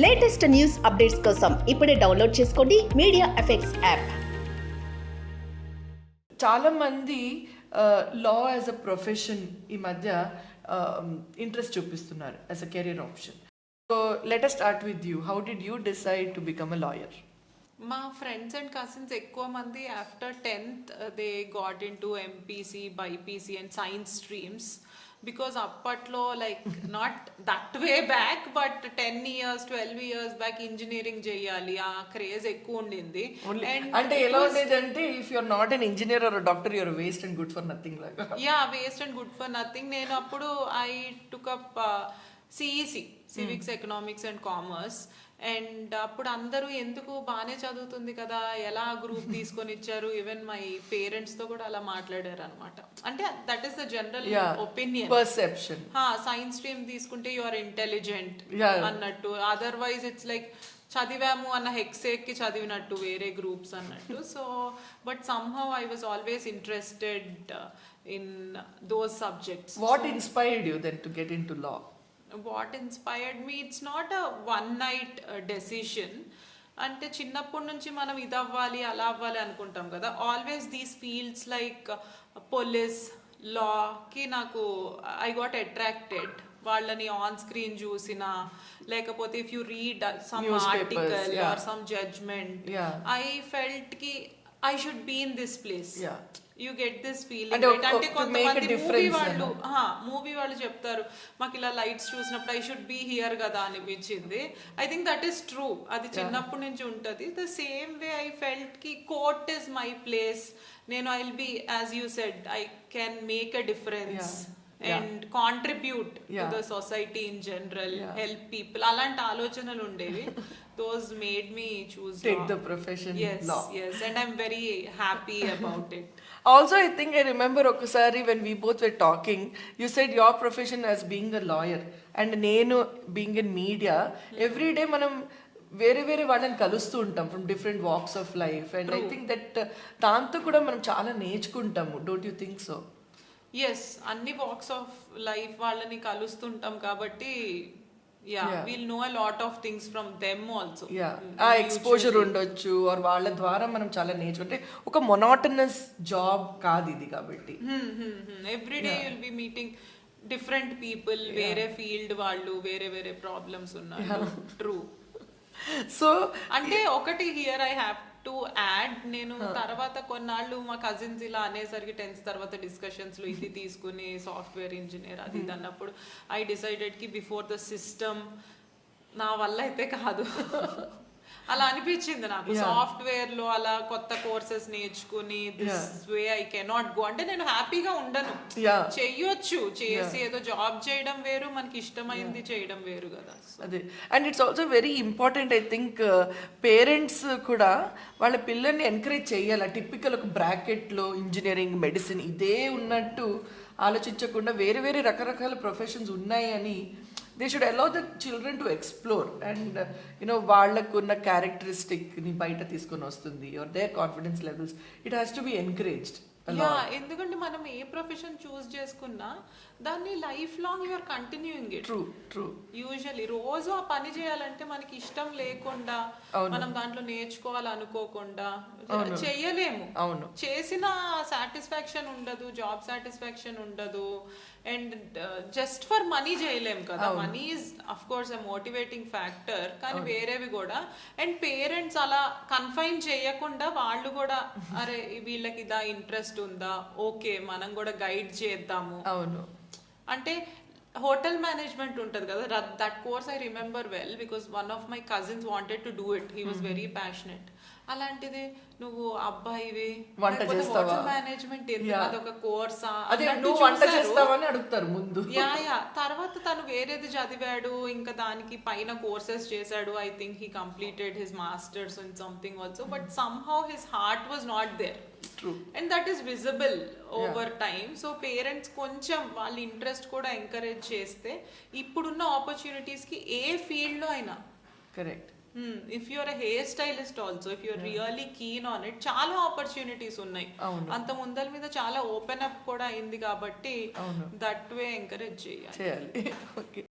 Latest news updates కోసం ఇప్పుడే download చేసుకోండి మీడియా ఎఫెక్ట్స్ యాప్. చాలా మంది లా యాజ్ అ ప్రొఫెషన్ ఈ మధ్య ఇంట్రెస్ట్ చూపిస్తున్నారు as a career option. So let us start with you. How did you decide to become a lawyer? మా friends and cousins ఎక్కువ మంది after 10th they got into MPC BiPC and science streams because అప్పట్లో like not that way back but 10 years 12 years back engineering చేయాలి ఆ craze ఎక్కువ ఉండింది. అంటే ఎలా ఉండేది అంటే if you're not an engineer or doctor you're waste and good for nothing లాగా. Yeah, waste and good for nothing. నేను అప్పుడు I took up CEC, civics economics and commerce. And అప్పుడు అందరూ ఎందుకు బాగానే చదువుతుంది కదా, ఎలా గ్రూప్ తీసుకొని ఇచ్చారు, ఈవెన్ మై పేరెంట్స్ తో కూడా అలా మాట్లాడారు అనమాట. అంటే that is the general opinion, perception. Science stream తీసుకుంటే యు ఆర్ ఇంటెలిజెంట్ అన్నట్టు, అదర్వైజ్ ఇట్స్ లైక్ చదివాము అన్న హెక్సేక్కి చదివినట్టు వేరే గ్రూప్స్ అన్నట్టు. So but somehow I was always interested in those subjects. What inspired you then to get into law? What inspired me, it's not a one night decision. అంటే చిన్నప్పటి నుంచి మనం ఇది అవ్వాలి అలా అవ్వాలి అనుకుంటాం కదా. Always these fields like police, లాకి నాకు ఐ గాట్ అట్రాక్టెడ్. వాళ్ళని ఆన్ స్క్రీన్ చూసినా లేకపోతే if you read some article or some judgement, I felt కి I should be in this place. You get this feeling. అంటే కొంతమంది మూవీ వాళ్ళు చెప్తారు మాకు ఇలా లైట్స్ చూసినప్పుడు ఐ షుడ్ బీ హియర్ కదా అనిపించింది. I think that is true. అది చిన్నప్పటి నుంచి ఉంటుంది. The same way I felt కి కోర్ట్ ఇస్ మై ప్లేస్. నేను I will be, as you said, I can make a difference and contribute to the society in general, help people. అలాంటి ఆలోచనలు ఉండేవి. Those made me choose take law. the profession law. Yes, and I'm very happy about it. Also, I think I remember okasari when we both were talking, you said your profession as being a lawyer and nenu being in media. Every day manam వేరే వేరే వాళ్ళని కలుస్తూ ఉంటాం from different walks of life, and I think that దాంతో కూడా మనం చాలా నేర్చుకుంటాము. Don't you think so? Yes, అన్ని వాక్స్ ఆఫ్ లైఫ్ వాళ్ళని కలుస్తుంటాం కాబట్టి we'll know a lot of things from them also. ఆ ఎక్స్పోజర్ ఉండొచ్చు ఆర్ వాళ్ళ ద్వారా మనం చాలా నేర్చుకుంటే ఒక మొనాటనస్ జాబ్ కాదు ఇది కాబట్టి. Every day will be meeting different people, వేరే ఫీల్డ్ వాళ్ళు, వేరే వేరే ప్రాబ్లమ్స్ ఉన్నారు. ట్రూ. సో అంటే ఒకటి here I have to add, నేను తర్వాత కొన్నాళ్ళు మా కజిన్స్ ఇలా అనేసరికి 10th తర్వాత డిస్కషన్స్ లో ఇది తీసుకుని సాఫ్ట్వేర్ ఇంజనీర్ అది ఇది అన్నప్పుడు ఐ డిసైడెడ్ కి బిఫోర్ ద సిస్టమ్ నా వల్ల అయితే కాదు అలా అనిపించింది నాకు. సాఫ్ట్వేర్ లో అలా కొత్త కోర్సెస్ నేర్చుకుని this way I cannot go. అంటే నేను హ్యాపీగా ఉండను. చెయ్యొచ్చు, చేసి ఏదో జాబ్ చేయడం వేరు, మనకి ఇష్టమైంది చేయడం వేరు కదా. అదే, and it's also very important. I think parents కూడా వాళ్ళ పిల్లల్ని ఎంకరేజ్ చేయాలి. టిపికల్ ఒక బ్రాకెట్లో ఇంజనీరింగ్, మెడిసిన్ ఇదే ఉన్నట్టు ఆలోచించకుండా వేరే వేరే రకరకాల ప్రొఫెషన్స్ ఉన్నాయి అని they should allow the children to explore. And you know వాళ్ళకున్న క్యారెక్టరిస్టిక్ని బయట తీసుకొని వస్తుంది, or their confidence levels, it has to be encouraged. ఎందుకంటే మనం ఏ ప్రొఫెషన్ చూస్ చేసుకున్నా దాన్ని life long you're continuing it. True. Usually రోజు ఆ పని చేయాలంటే మనకి ఇష్టం లేకుండా, మనం దాంట్లో నేర్చుకోవాలనుకోకుండా చెయ్యలేము. చేసిన సాటిస్ఫాక్షన్ ఉండదు, జాబ్ సాటిస్ఫాక్షన్ ఉండదు, అండ్ జస్ట్ ఫర్ మనీ చేయలేము కదా. Money is of course a motivating factor, కానీ వేరేవి కూడా. అండ్ పేరెంట్స్ అలా కన్ఫైన్ చేయకుండా వాళ్ళు కూడా అరే వీళ్ళకి ఇదా ఇంట్రెస్ట్ ఉందా, ఓకే మనం కూడా గైడ్ చేద్దాము. అవును. అంటే హోటల్ మేనేజ్మెంట్ ఉంటుంది కదా, that course I remember well because one of my cousins wanted to do it. He was very passionate. అలాంటిది నువ్వు అబ్బాయివి హోటల్ మేనేజ్మెంట్ అదొక కోర్సా అడుగుతారు ముందు. తర్వాత తను వేరేది చదివాడు, ఇంకా దానికి పైన కోర్సెస్ చేశాడు. I think he completed his masters in something also, but somehow his heart was not there. And that is visible over time. So parents కొంచెం వాళ్ళ ఇంట్రెస్ట్ కూడా ఎంకరేజ్ చేస్తే ఇప్పుడున్న ఆపర్చునిటీస్ కి ఏ ఫీల్డ్ లో అయినా, correct, if you're hair stylist also, if you're really keen on it, చాలా opportunities ఉన్నాయి. అంత ముందల మీద చాలా ఓపెన్ అప్ కూడా అయింది కాబట్టి దట్ వే ఎంకరేజ్ చేయాలి. ఓకే.